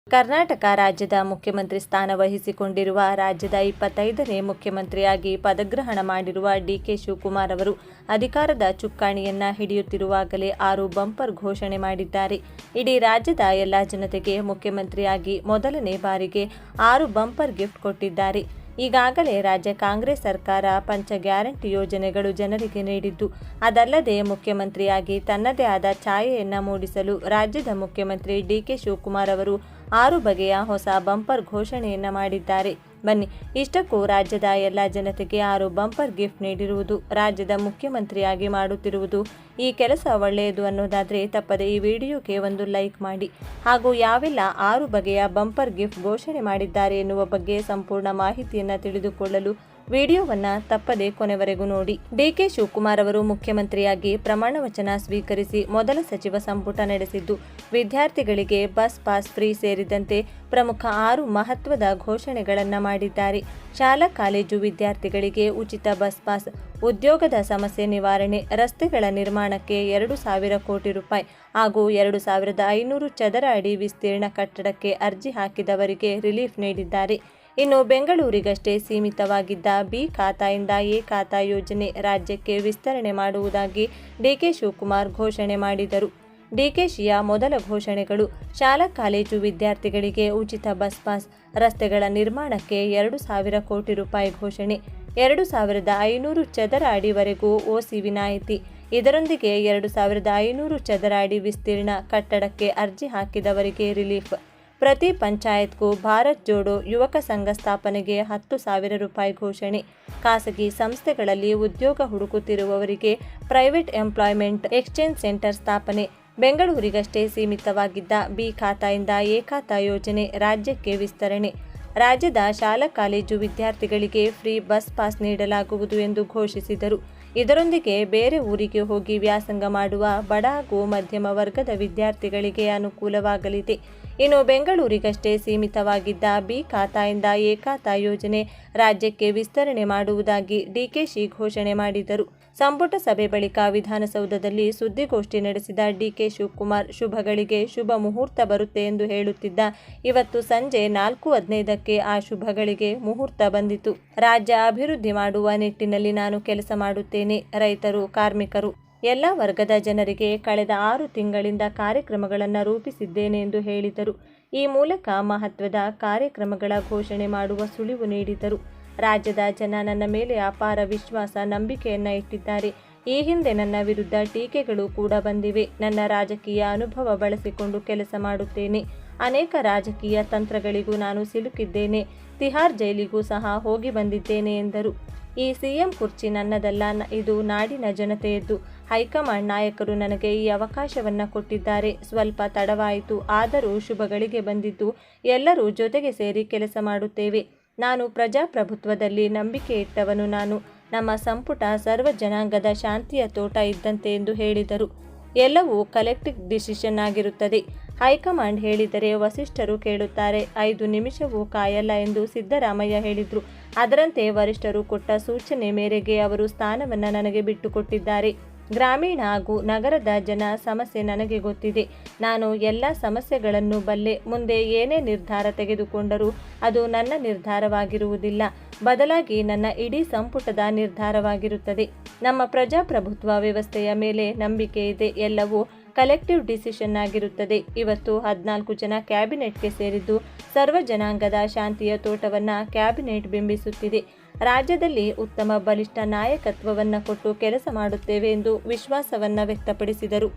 ಕರ್ನಾಟಕ ರಾಜ್ಯದ ಮುಖ್ಯಮಂತ್ರಿ ಸ್ಥಾನ ವಹಿಸಿಕೊಂಡಿರುವ ರಾಜ್ಯದ 25ನೇ ಮುಖ್ಯಮಂತ್ರಿಯಾಗಿ ಪದಗ್ರಹಣ ಮಾಡಿರುವ ಡಿಕೆ ಶಿವಕುಮಾರ್ ಅವರು ಅಧಿಕಾರದ ಚುಕ್ಕಾಣಿಯನ್ನ ಹಿಡಿಯುತ್ತಿರುವಾಗಲೇ 6 ಬಂಪರ್ ಘೋಷಣೆ ಮಾಡಿದ್ದಾರೆ. ಇಡೀ ರಾಜ್ಯದ ಎಲ್ಲ ಜನತೆಗೆ ಮುಖ್ಯಮಂತ್ರಿಯಾಗಿ ಮೊದಲನೇ ಬಾರಿಗೆ 6 ಬಂಪರ್ ಗಿಫ್ಟ್ ಕೊಟ್ಟಿದ್ದಾರೆ. ಈಗಾಗಲೇ ರಾಜ್ಯ ಕಾಂಗ್ರೆಸ್ ಸರ್ಕಾರ ಪಂಚ ಗ್ಯಾರಂಟಿ ಯೋಜನೆಗಳು ಜನರಿಗೆ ನೀಡಿದ್ದು, ಅದಲ್ಲದೆ ಮುಖ್ಯಮಂತ್ರಿಯಾಗಿ ತನ್ನದೇ ಆದ ಛಾಯೆಯನ್ನ ಮೂಡಿಸಲು ರಾಜ್ಯದ ಮುಖ್ಯಮಂತ್ರಿ ಡಿಕೆ ಶಿವಕುಮಾರ್ ಅವರು 6 ಬಗೆಯ ಹೊಸ ಬಂಪರ್ ಘೋಷಣೆಯನ್ನ ಮಾಡಿದ್ದಾರೆ. ಬನ್ನಿ, ಇಷ್ಟಕ್ಕೂ ರಾಜ್ಯದ ಎಲ್ಲ ಜನತೆಗೆ 6 ಬಂಪರ್ ಗಿಫ್ಟ್ ನೀಡಿರುವುದು, ರಾಜ್ಯದ ಮುಖ್ಯಮಂತ್ರಿಯಾಗಿ ಮಾಡುತ್ತಿರುವುದು ಈ ಕೆಲಸ ಒಳ್ಳೆಯದು ಅನ್ನೋದಾದರೆ ತಪ್ಪದೆ ಈ ವಿಡಿಯೋಗೆ ಒಂದು ಲೈಕ್ ಮಾಡಿ. ಹಾಗೂ ಯಾವೆಲ್ಲ 6 ಬಗೆಯ ಬಂಪರ್ ಗಿಫ್ಟ್ ಘೋಷಣೆ ಮಾಡಿದ್ದಾರೆ ಎನ್ನುವ ಬಗ್ಗೆ ಸಂಪೂರ್ಣ ಮಾಹಿತಿಯನ್ನು ತಿಳಿದುಕೊಳ್ಳಲು ವಿಡಿಯೋವನ್ನ ತಪ್ಪದೆ ಕೊನೆವರೆಗೂ ನೋಡಿ. ಡಿಕೆ ಶಿವಕುಮಾರ್ ಅವರು ಮುಖ್ಯಮಂತ್ರಿಯಾಗಿ ಪ್ರಮಾಣ ವಚನ ಸ್ವೀಕರಿಸಿ ಮೊದಲ ಸಚಿವ ಸಂಪುಟ ನಡೆಸಿದ್ದು, ವಿದ್ಯಾರ್ಥಿಗಳಿಗೆ ಬಸ್ ಪಾಸ್ ಫ್ರೀ ಸೇರಿದಂತೆ ಪ್ರಮುಖ 6 ಮಹತ್ವದ ಘೋಷಣೆಗಳನ್ನು ಮಾಡಿದ್ದಾರೆ. ಶಾಲಾ ಕಾಲೇಜು ವಿದ್ಯಾರ್ಥಿಗಳಿಗೆ ಉಚಿತ ಬಸ್ ಪಾಸ್, ಉದ್ಯೋಗದ ಸಮಸ್ಯೆ ನಿವಾರಣೆ, ರಸ್ತೆಗಳ ನಿರ್ಮಾಣಕ್ಕೆ 2,000 ಕೋಟಿ ರೂಪಾಯಿ ಹಾಗೂ 2,500 ಚದರ ಅಡಿ ವಿಸ್ತೀರ್ಣ ಕಟ್ಟಡಕ್ಕೆ ಅರ್ಜಿ ಹಾಕಿದವರಿಗೆ ರಿಲೀಫ್ ನೀಡಿದ್ದಾರೆ. ಇನ್ನು ಬೆಂಗಳೂರಿಗಷ್ಟೇ ಸೀಮಿತವಾಗಿದ್ದ ಬಿ ಖಾತಾಯಿಂದ ಎ ಖಾತಾ ಯೋಜನೆ ರಾಜ್ಯಕ್ಕೆ ವಿಸ್ತರಣೆ ಮಾಡುವುದಾಗಿ ಡಿಕೆ ಶಿವಕುಮಾರ್ ಘೋಷಣೆ ಮಾಡಿದರು. ಡಿಕೆಶಿಯ ಮೊದಲ ಘೋಷಣೆಗಳು: ಶಾಲಾ ಕಾಲೇಜು ವಿದ್ಯಾರ್ಥಿಗಳಿಗೆ ಉಚಿತ ಬಸ್ ಪಾಸ್, ರಸ್ತೆಗಳ ನಿರ್ಮಾಣಕ್ಕೆ 2,000 ಕೋಟಿ ರೂಪಾಯಿ ಘೋಷಣೆ, 2,500 ಚದರ ಅಡಿವರೆಗೂ ಓಸಿ ವಿನಾಯಿತಿ, ಇದರೊಂದಿಗೆ 2,500 ಚದರ ಅಡಿ ವಿಸ್ತೀರ್ಣ ಕಟ್ಟಡಕ್ಕೆ ಅರ್ಜಿ ಹಾಕಿದವರಿಗೆ ರಿಲೀಫ್, ಪ್ರತಿ ಪಂಚಾಯತ್ಗೂ ಭಾರತ್ ಜೋಡೋ ಯುವಕ ಸಂಘ ಸ್ಥಾಪನೆಗೆ 10,000 ರೂಪಾಯಿ ಘೋಷಣೆ, ಖಾಸಗಿ ಸಂಸ್ಥೆಗಳಲ್ಲಿ ಉದ್ಯೋಗ ಹುಡುಕುತ್ತಿರುವವರಿಗೆ ಪ್ರೈವೇಟ್ ಎಂಪ್ಲಾಯ್ಮೆಂಟ್ ಎಕ್ಸ್ಚೇಂಜ್ ಸೆಂಟರ್ ಸ್ಥಾಪನೆ, ಬೆಂಗಳೂರಿಗಷ್ಟೇ ಸೀಮಿತವಾಗಿದ್ದ ಬಿ ಖಾತಾಯಿಂದ ಎ ಖಾತಾ ಯೋಜನೆ ರಾಜ್ಯಕ್ಕೆ ವಿಸ್ತರಣೆ, ರಾಜ್ಯದ ಶಾಲಾ ಕಾಲೇಜು ವಿದ್ಯಾರ್ಥಿಗಳಿಗೆ ಫ್ರೀ ಬಸ್ ಪಾಸ್ ನೀಡಲಾಗುವುದು ಎಂದು ಘೋಷಿಸಿದರು. ಇದರೊಂದಿಗೆ ಬೇರೆ ಊರಿಗೆ ಹೋಗಿ ವ್ಯಾಸಂಗ ಮಾಡುವ ಬಡ ಹಾಗೂ ಮಧ್ಯಮ ವರ್ಗದ ವಿದ್ಯಾರ್ಥಿಗಳಿಗೆ ಅನುಕೂಲವಾಗಲಿದೆ. ಇನ್ನು ಬೆಂಗಳೂರಿಗಷ್ಟೇ ಸೀಮಿತವಾಗಿದ್ದ ಬಿ ಖಾತಾಯಿಂದ ಎ ಖಾತಾ ಯೋಜನೆ ರಾಜ್ಯಕ್ಕೆ ವಿಸ್ತರಣೆ ಮಾಡುವುದಾಗಿ ಡಿಕೆಶಿ ಘೋಷಣೆ ಮಾಡಿದರು. ಸಂಪುಟ ಸಭೆ ಬಳಿಕ ವಿಧಾನಸೌಧದಲ್ಲಿ ಸುದ್ದಿಗೋಷ್ಠಿ ನಡೆಸಿದ ಡಿಕೆ ಶಿವಕುಮಾರ್, ಶುಭಗಳಿಗೆ ಶುಭ ಮುಹೂರ್ತ ಬರುತ್ತೆ ಎಂದು ಹೇಳುತ್ತಿದ್ದ ಇವತ್ತು ಸಂಜೆ 4:15ಕ್ಕೆ ಆ ಶುಭಗಳಿಗೆ ಮುಹೂರ್ತ ಬಂದಿತು. ರಾಜ್ಯ ಅಭಿವೃದ್ಧಿ ಮಾಡುವ ನಿಟ್ಟಿನಲ್ಲಿ ನಾನು ಕೆಲಸ ಮಾಡುತ್ತೇನೆ. ರೈತರು, ಕಾರ್ಮಿಕರು, ಎಲ್ಲ ವರ್ಗದ ಜನರಿಗೆ ಕಳೆದ 6 ತಿಂಗಳಿಂದ ಕಾರ್ಯಕ್ರಮಗಳನ್ನು ರೂಪಿಸಿದ್ದೇನೆ ಎಂದು ಹೇಳಿದರು. ಈ ಮೂಲಕ ಮಹತ್ವದ ಕಾರ್ಯಕ್ರಮಗಳ ಘೋಷಣೆ ಮಾಡುವ ಸುಳಿವು ನೀಡಿದರು. ರಾಜ್ಯದ ಜನ ನನ್ನ ಮೇಲೆ ಅಪಾರ ವಿಶ್ವಾಸ, ನಂಬಿಕೆಯನ್ನ ಇಟ್ಟಿದ್ದಾರೆ. ಈ ಹಿಂದೆ ನನ್ನ ವಿರುದ್ಧ ಟೀಕೆಗಳು ಕೂಡ ಬಂದಿವೆ. ನನ್ನ ರಾಜಕೀಯ ಅನುಭವ ಬಳಸಿಕೊಂಡು ಕೆಲಸ ಮಾಡುತ್ತೇನೆ. ಅನೇಕ ರಾಜಕೀಯ ತಂತ್ರಗಳಿಗೂ ನಾನು ಸಿಲುಕಿದ್ದೇನೆ. ತಿಹಾರ್ ಜೈಲಿಗೂ ಸಹ ಹೋಗಿ ಬಂದಿದ್ದೇನೆ ಎಂದರು. ಈ ಸಿಎಂ ಕುರ್ಚಿ ನನ್ನದಲ್ಲ, ಇದು ನಾಡಿನ ಜನತೆಯದ್ದು. ಹೈಕಮಾಂಡ್ ನಾಯಕರು ನನಗೆ ಈ ಅವಕಾಶವನ್ನ ಕೊಟ್ಟಿದ್ದಾರೆ. ಸ್ವಲ್ಪ ತಡವಾಯಿತು, ಆದರೂ ಶುಭಗಳಿಗೆ ಬಂದಿದ್ದು. ಎಲ್ಲರೂ ಜೊತೆಗೆ ಸೇರಿ ಕೆಲಸ ಮಾಡುತ್ತೇವೆ. ನಾನು ಪ್ರಜಾಪ್ರಭುತ್ವದಲ್ಲಿ ನಂಬಿಕೆ ಇಟ್ಟವನು. ನಮ್ಮ ಸಂಪುಟ ಸರ್ವ ಜನಾಂಗದ ಶಾಂತಿಯ ತೋಟ ಇದ್ದಂತೆ ಎಂದು ಹೇಳಿದರು. ಎಲ್ಲವೂ ಕಲೆಕ್ಟಿವ್ ಡಿಸಿಷನ್ ಆಗಿರುತ್ತದೆ. ಹೈಕಮಾಂಡ್ ಹೇಳಿದರೆ ವರಿಷ್ಠರು ಕೇಳುತ್ತಾರೆ. 5 ನಿಮಿಷವೂ ಕಾಯಲ್ಲ ಎಂದು ಸಿದ್ದರಾಮಯ್ಯ ಹೇಳಿದ್ರು. ಅದರಂತೆ ವರಿಷ್ಠರು ಕೊಟ್ಟ ಸೂಚನೆ ಮೇರೆಗೆ ಅವರು ಸ್ಥಾನವನ್ನು ನನಗೆ ಬಿಟ್ಟುಕೊಟ್ಟಿದ್ದಾರೆ. ಗ್ರಾಮೀಣ ಹಾಗೂ ನಗರದ ಜನ ಸಮಸ್ಯೆ ನನಗೆ ಗೊತ್ತಿದೆ. ನಾನು ಎಲ್ಲ ಸಮಸ್ಯೆಗಳನ್ನು ಬಲ್ಲೆ. ಮುಂದೆ ಏನೇ ನಿರ್ಧಾರ ತೆಗೆದುಕೊಂಡರೂ ಅದು ನನ್ನ ನಿರ್ಧಾರವಾಗಿರುವುದಿಲ್ಲ, ಬದಲಾಗಿ ನನ್ನ ಇಡೀ ಸಂಪುಟದ ನಿರ್ಧಾರವಾಗಿರುತ್ತದೆ. ನಮ್ಮ ಪ್ರಜಾಪ್ರಭುತ್ವ ವ್ಯವಸ್ಥೆಯ ಮೇಲೆ ನಂಬಿಕೆ ಇದೆ. ಎಲ್ಲವೂ ಕಲೆಕ್ಟಿವ್ ಡಿಸಿಷನ್ ಆಗಿರುತ್ತದೆ. ಇವತ್ತು 14 ಜನ ಕ್ಯಾಬಿನೆಟ್ಗೆ ಸೇರಿದ್ದು ಸರ್ವ ಜನಾಂಗದ ಶಾಂತಿಯ ತೋಟವನ್ನು ಕ್ಯಾಬಿನೆಟ್ ಬಿಂಬಿಸುತ್ತಿದೆ. ರಾಜ್ಯದಲ್ಲಿ ಉತ್ತಮ ಬಲಿಷ್ಠ ನಾಯಕತ್ವವನ್ನು ಕೊಟ್ಟು ಕೆಲಸ ಮಾಡುತ್ತೇವೆ ಎಂದು ವಿಶ್ವಾಸವನ್ನು ವ್ಯಕ್ತಪಡಿಸಿದರು.